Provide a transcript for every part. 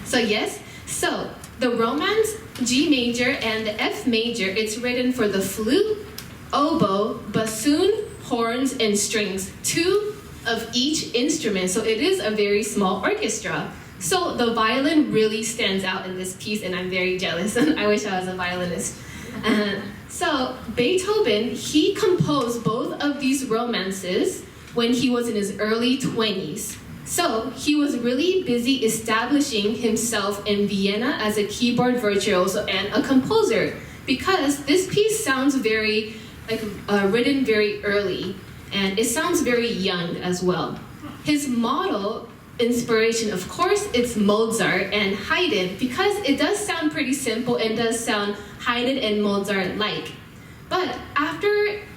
So the Romance G major and the F major, it's written for the flute, oboe, bassoon, horns, and strings, 2 of each instrument. So it is a very small orchestra. So the violin really stands out in this piece, and I'm very jealous. I wish I was a violinist. So Beethoven, he composed both of these romances when he was in his early 20s. So he was really busy establishing himself in Vienna as a keyboard virtuoso and a composer, because this piece sounds very, written very early, and it sounds very young as well. His model inspiration, of course, it's Mozart and Haydn, because it does sound pretty simple and does sound Haydn and Mozart-like. But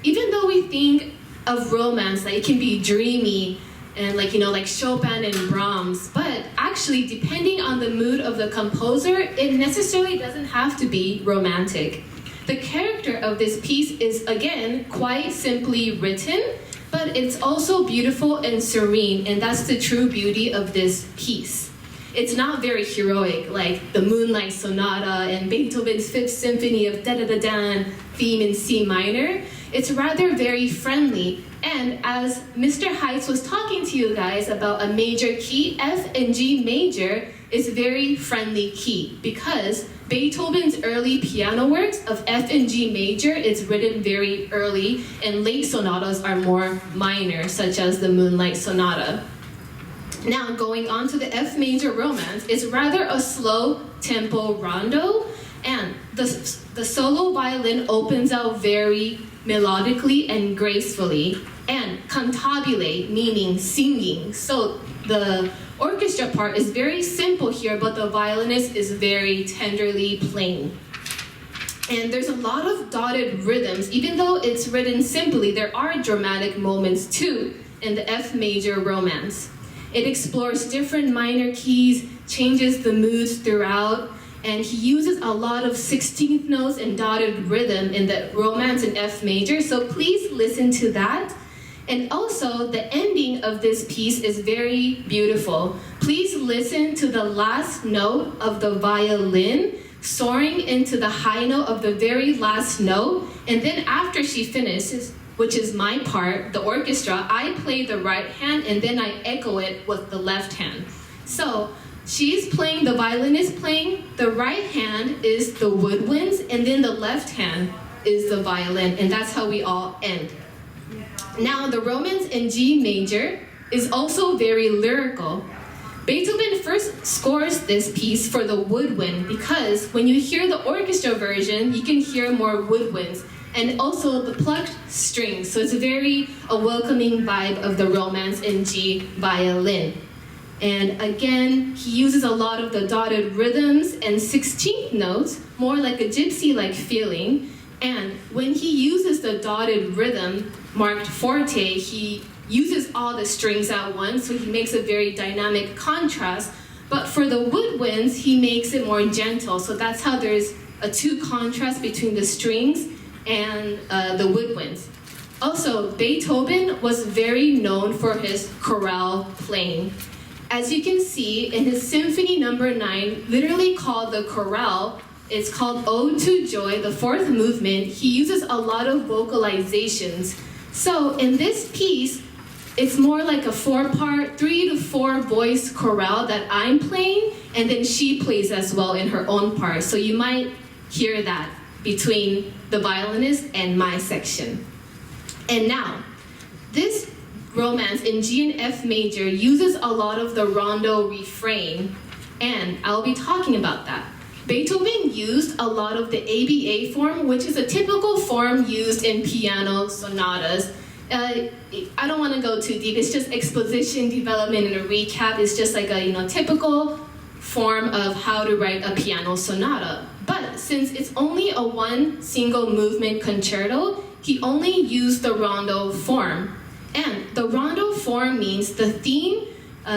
even though we think of romance, like it can be dreamy and like Chopin and Brahms, but actually depending on the mood of the composer, it necessarily doesn't have to be romantic. The character of this piece is, again, quite simply written, but it's also beautiful and serene, and that's the true beauty of this piece. It's not very heroic, like the Moonlight Sonata and Beethoven's Fifth Symphony of da-da-da-dan theme in C minor. It's rather very friendly, and as Mr. Heights was talking to you guys about a major key, F and G major is a very friendly key, because Beethoven's early piano works of F and G major is written very early, and late sonatas are more minor, such as the Moonlight Sonata. Now, going on to the F major romance, it's rather a slow tempo rondo, and the solo violin opens out very melodically and gracefully, and cantabile, meaning singing. So the orchestra part is very simple here, but the violinist is very tenderly playing. And there's a lot of dotted rhythms. Even though it's written simply, there are dramatic moments too in the F major romance. It explores different minor keys, changes the moods throughout, and he uses a lot of 16th notes and dotted rhythm in the romance in F major, so please listen to that. And also, the ending of this piece is very beautiful. Please listen to the last note of the violin soaring into the high note of the very last note, and then after she finishes, which is my part, the orchestra, I play the right hand and then I echo it with the left hand. So she's playing, the violin is playing, the right hand is the woodwinds, and then the left hand is the violin, and that's how we all end. Now, the Romance in G major is also very lyrical. Beethoven first scores this piece for the woodwind, because when you hear the orchestra version, you can hear more woodwinds, and also the plucked strings. So it's a welcoming vibe of the Romance in G violin. And again, he uses a lot of the dotted rhythms and 16th notes, more like a gypsy-like feeling. And when he uses the dotted rhythm marked forte, he uses all the strings at once, so he makes a very dynamic contrast. But for the woodwinds, he makes it more gentle. So that's how there's a 2 contrast between the strings and the woodwinds. Also, Beethoven was very known for his chorale playing. As you can see, in his Symphony No. 9, literally called the chorale, it's called Ode to Joy, the 4th movement, he uses a lot of vocalizations. So in this piece, it's more like a 4-part, 3 to 4 voice chorale that I'm playing, and then she plays as well in her own part. So you might hear that between the violinist and my section. And now, this Romance in G and F major uses a lot of the rondo refrain, and I'll be talking about that. Beethoven used a lot of the ABA form, which is a typical form used in piano sonatas. I don't want to go too deep. It's just exposition, development, and a recap. It's just like a typical form of how to write a piano sonata. But since it's only a 1 single movement concerto, he only used the rondo form. And the rondo form means the theme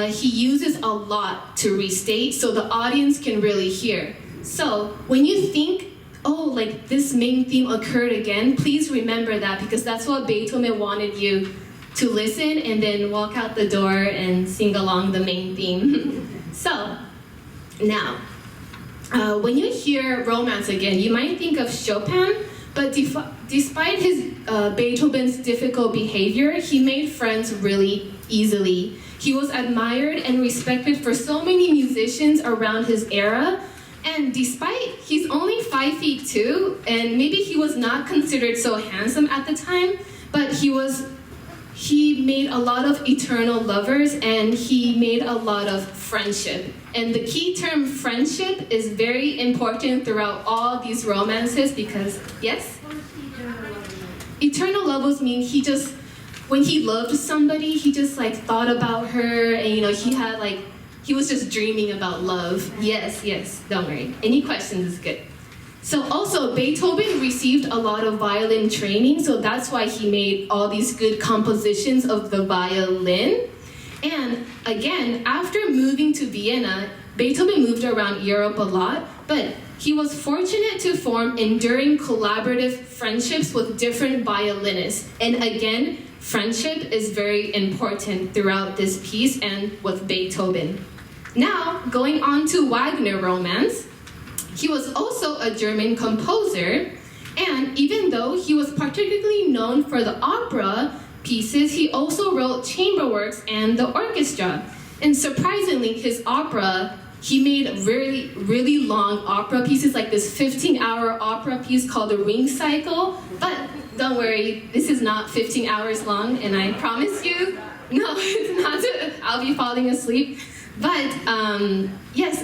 he uses a lot to restate so the audience can really hear. So when you think, oh, like this main theme occurred again, please remember that, because that's what Beethoven wanted you to listen and then walk out the door and sing along the main theme. So Now, when you hear romance again, you might think of Chopin, but despite his Beethoven's difficult behavior, he made friends really easily. He was admired and respected for so many musicians around his era, and despite he's only 5'2", and maybe he was not considered so handsome at the time, but he made a lot of eternal lovers, and he made a lot of friendship. And the key term friendship is very important throughout all these romances because, yes? Eternal lovers mean when he loved somebody, he just like thought about her, and he was just dreaming about love. Yes, don't worry. Any questions is good. So also, Beethoven received a lot of violin training, so that's why he made all these good compositions of the violin. And again, after moving to Vienna, Beethoven moved around Europe a lot, but he was fortunate to form enduring collaborative friendships with different violinists. And again, friendship is very important throughout this piece and with Beethoven. Now, going on to Wagner Romance. He was also a German composer, and even though he was particularly known for the opera pieces, he also wrote chamber works and the orchestra. And surprisingly, his opera, he made really, really long opera pieces, like this 15-hour opera piece called The Ring Cycle. But don't worry, this is not 15 hours long, and I promise you, no, it's not. I'll be falling asleep. But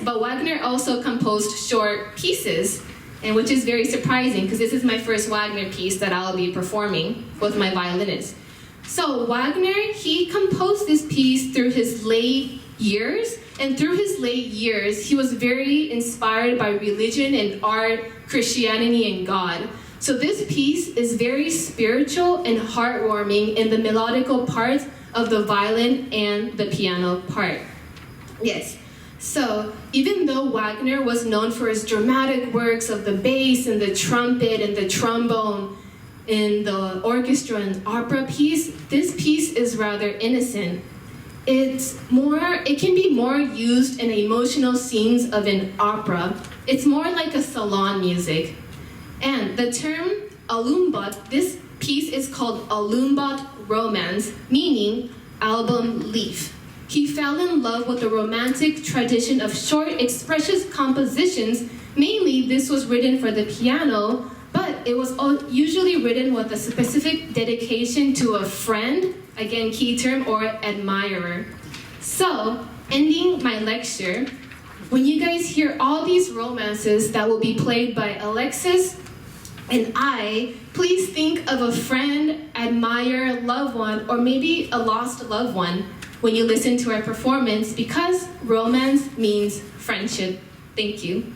but Wagner also composed short pieces, and which is very surprising because this is my first Wagner piece that I'll be performing with my violinist. So Wagner, he composed this piece through his late years, and through his late years, he was very inspired by religion and art, Christianity, and God. So this piece is very spiritual and heartwarming in the melodical parts of the violin and the piano part. Yes, so even though Wagner was known for his dramatic works of the bass and the trumpet and the trombone in the orchestra and opera piece, this piece is rather innocent. It can be more used in emotional scenes of an opera. It's more like a salon music. And the term Alumbat, this piece is called Alumbat Romance, meaning album leaf. He fell in love with the romantic tradition of short, expressive compositions. Mainly, this was written for the piano, but it was usually written with a specific dedication to a friend, again, key term, or admirer. So, ending my lecture, when you guys hear all these romances that will be played by Alexis and I, please think of a friend, admirer, loved one, or maybe a lost loved one when you listen to our performance, because romance means friendship. Thank you.